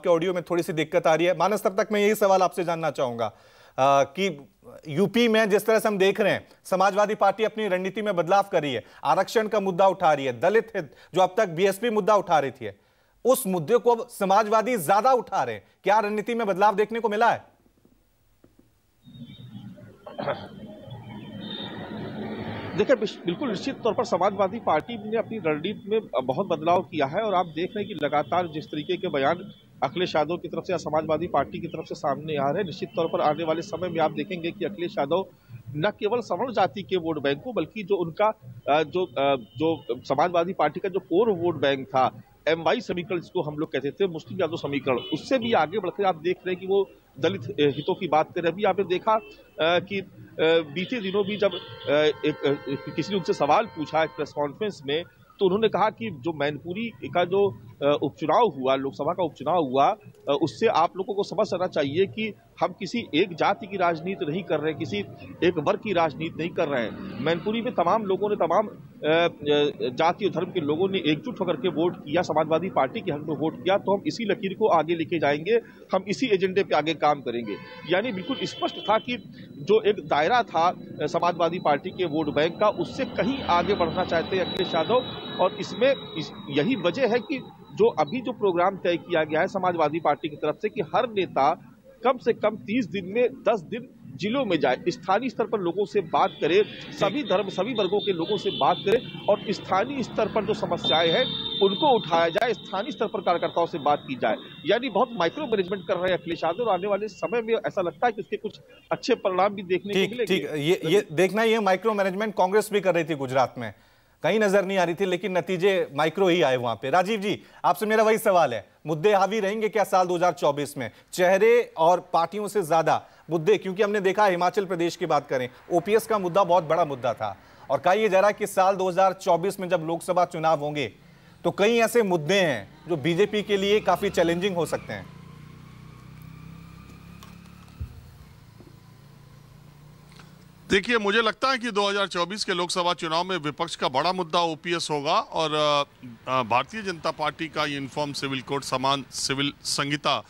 आपके ऑडियो में थोड़ी सी दिक्कत आ रही है। मानस, तब तक मैं यही सवाल आपसे जानना चाहूंगा कि यूपी में जिस तरह से हम देख रहे हैं, समाजवादी पार्टी अपनी रणनीति में बदलाव कर रही है, आरक्षण का मुद्दा उठा रही है, दलित हित जो अब तक बीएसपी मुद्दा उठा रही थी, उस मुद्दे को अब समाजवादी ज्यादा उठा रहे हैं। क्या रणनीति में बदलाव देखने को मिला है? देखिए, बिल्कुल निश्चित तौर पर समाजवादी पार्टी ने अपनी रणनीति में बहुत बदलाव किया है और आप देख रहे हैं कि लगातार जिस तरीके के बयान अखिलेश यादव की तरफ से या समाजवादी पार्टी की तरफ से सामने आ रहे हैं, निश्चित तौर पर आने वाले समय में आप देखेंगे कि अखिलेश यादव न केवल सवर्ण जाति के वोट बैंक को, बल्कि जो उनका जो समाजवादी पार्टी का जो कोर वोट बैंक था, MY समीकरण जिसको हम लोग कहते थे, मुस्लिम यादव समीकरण, उससे भी आगे बढ़कर आप देख रहे हैं कि वो दलित हितों की बात करें। अभी आपने देखा कि बीते दिनों भी जब किसी ने उनसे सवाल पूछा एक प्रेस कॉन्फ्रेंस में, तो उन्होंने कहा कि जो मैनपुरी का जो उपचुनाव हुआ, लोकसभा का उपचुनाव हुआ, उससे आप लोगों को समझ आना चाहिए कि हम किसी एक जाति की राजनीति नहीं कर रहे हैं, किसी एक वर्ग की राजनीति नहीं कर रहे हैं। मैनपुरी में तमाम लोगों ने, तमाम जाति और धर्म के लोगों ने एकजुट होकर के वोट किया, समाजवादी पार्टी के हक में वोट किया, तो हम इसी लकीर को आगे लेके जाएंगे, हम इसी एजेंडे पे आगे काम करेंगे। यानी बिल्कुल स्पष्ट था कि जो एक दायरा था समाजवादी पार्टी के वोट बैंक का, उससे कहीं आगे बढ़ना चाहते हैं अखिलेश यादव। और इसमें यही वजह है कि जो अभी जो प्रोग्राम तय किया गया है समाजवादी पार्टी की तरफ से कि हर नेता कम से कम 30 दिन में 10 दिन जिलों में जाए, स्थानीय स्तर पर लोगों से बात करे, सभी धर्म सभी वर्गों के लोगों से बात करे और स्थानीय स्तर पर जो समस्याएं हैं उनको उठाया जाए, स्थानीय स्तर पर कार्यकर्ताओं से बात की जाए। यानी बहुत माइक्रो मैनेजमेंट कर रहे हैं अखिलेश यादव और आने वाले समय में ऐसा लगता है कि उसके कुछ अच्छे परिणाम भी देखने को मिलेंगे। ठीक, ये देखना, ये माइक्रो मैनेजमेंट कांग्रेस भी कर रही थी गुजरात में, कहीं नजर नहीं आ रही थी, लेकिन नतीजे माइक्रो ही आए वहां पे। राजीव जी, आपसे मेरा वही सवाल है, मुद्दे हावी रहेंगे क्या साल 2024 में? चेहरे और पार्टियों से ज्यादा मुद्दे, क्योंकि हमने देखा हिमाचल प्रदेश की बात करें, ओपीएस का मुद्दा बहुत बड़ा मुद्दा था, और कहा यह जा रहा है कि साल 2024 में जब लोकसभा चुनाव होंगे तो कई ऐसे मुद्दे हैं जो बीजेपी के लिए काफी चैलेंजिंग हो सकते हैं। देखिए, मुझे लगता है कि 2024 के लोकसभा चुनाव में विपक्ष का बड़ा मुद्दा ओपीएस होगा और भारतीय जनता पार्टी का यूनिफॉर्म सिविल कोड, समान सिविल संहिता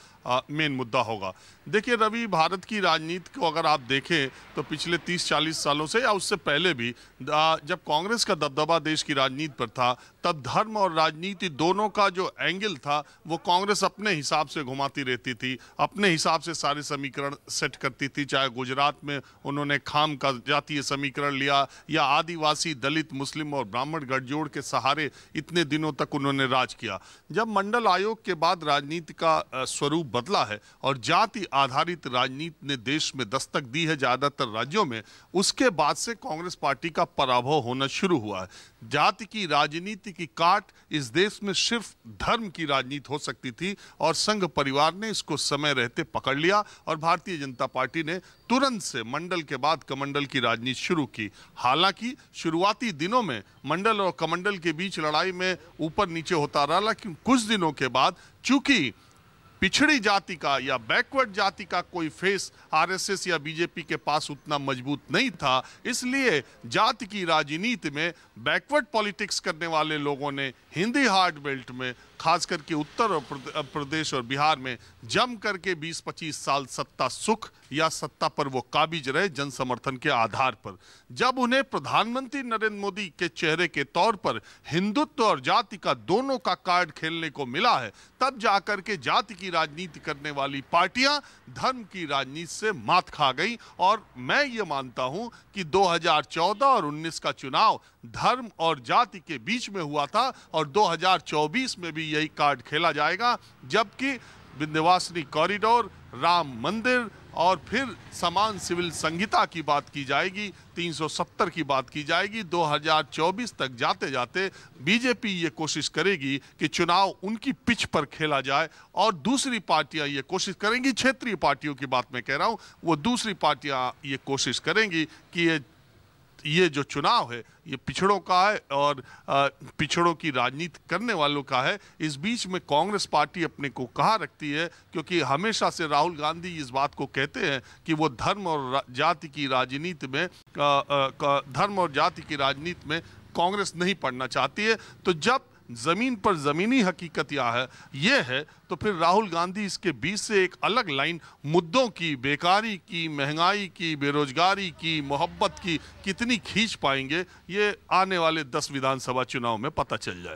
मेन मुद्दा होगा। देखिए रवि, भारत की राजनीति को अगर आप देखें तो पिछले 30-40 सालों से या उससे पहले भी जब कांग्रेस का दबदबा देश की राजनीति पर था, तब धर्म और राजनीति दोनों का जो एंगल था वो कांग्रेस अपने हिसाब से घुमाती रहती थी, अपने हिसाब से सारे समीकरण सेट करती थी। चाहे गुजरात में उन्होंने खाम का जातीय समीकरण लिया या आदिवासी, दलित, मुस्लिम और ब्राह्मण गठजोड़ के सहारे इतने दिनों तक उन्होंने राज किया। जब मंडल आयोग के बाद राजनीति का स्वरूप बदला है और जाति आधारित राजनीति ने देश में दस्तक दी है ज्यादातर राज्यों में, उसके बाद से कांग्रेस पार्टी का पराभव होना शुरू हुआ है। जाति की राजनीति की काट इस देश में सिर्फ धर्म की राजनीति हो सकती थी और संघ परिवार ने इसको समय रहते पकड़ लिया और भारतीय जनता पार्टी ने तुरंत से मंडल के बाद कमंडल की राजनीति शुरू की। हालांकि शुरुआती दिनों में मंडल और कमंडल के बीच लड़ाई में ऊपर नीचे होता रहा, लेकिन कुछ दिनों के बाद चूंकि पिछड़ी जाति का या बैकवर्ड जाति का कोई फेस आरएसएस या बीजेपी के पास उतना मजबूत नहीं था, इसलिए जाति की राजनीति में बैकवर्ड पॉलिटिक्स करने वाले लोगों ने हिंदी हार्ड बेल्ट में, खास करके उत्तर प्रदेश और बिहार में जम करके 20-25 साल सत्ता सुख या सत्ता पर वो काबिज रहे जन समर्थन के आधार पर। जब उन्हें प्रधानमंत्री नरेंद्र मोदी के चेहरे के तौर पर हिंदुत्व और जाति का दोनों का कार्ड खेलने को मिला है, तब जाकर के जाति की राजनीति करने वाली पार्टियां धर्म की राजनीति से मात खा गई। और मैं ये मानता हूं कि 2014 और 19 का चुनाव धर्म और जाति के बीच में हुआ था और 2024 में भी यही कार्ड खेला जाएगा, जबकि विंध्यवासिनी कॉरिडोर, राम मंदिर और फिर समान सिविल संहिता की बात की जाएगी, 370 की बात की जाएगी। 2024 तक जाते जाते बीजेपी ये कोशिश करेगी कि चुनाव उनकी पिच पर खेला जाए और दूसरी पार्टियां ये कोशिश करेंगी, क्षेत्रीय पार्टियों की बात मैं कह रहा हूं, वो दूसरी पार्टियां ये कोशिश करेंगी कि ये जो चुनाव है ये पिछड़ों का है और पिछड़ों की राजनीति करने वालों का है। इस बीच में कांग्रेस पार्टी अपने को कहाँ रखती है, क्योंकि हमेशा से राहुल गांधी इस बात को कहते हैं कि वो धर्म और जाति की राजनीति में कांग्रेस नहीं पढ़ना चाहती है। तो जब जमीन पर जमीनी हकीकत यह है तो फिर राहुल गांधी इसके बीच से एक अलग लाइन मुद्दों की, बेकारी की, महंगाई की, बेरोजगारी की, मोहब्बत की कितनी खींच पाएंगे, ये आने वाले 10 विधानसभा चुनाव में पता चल जाए।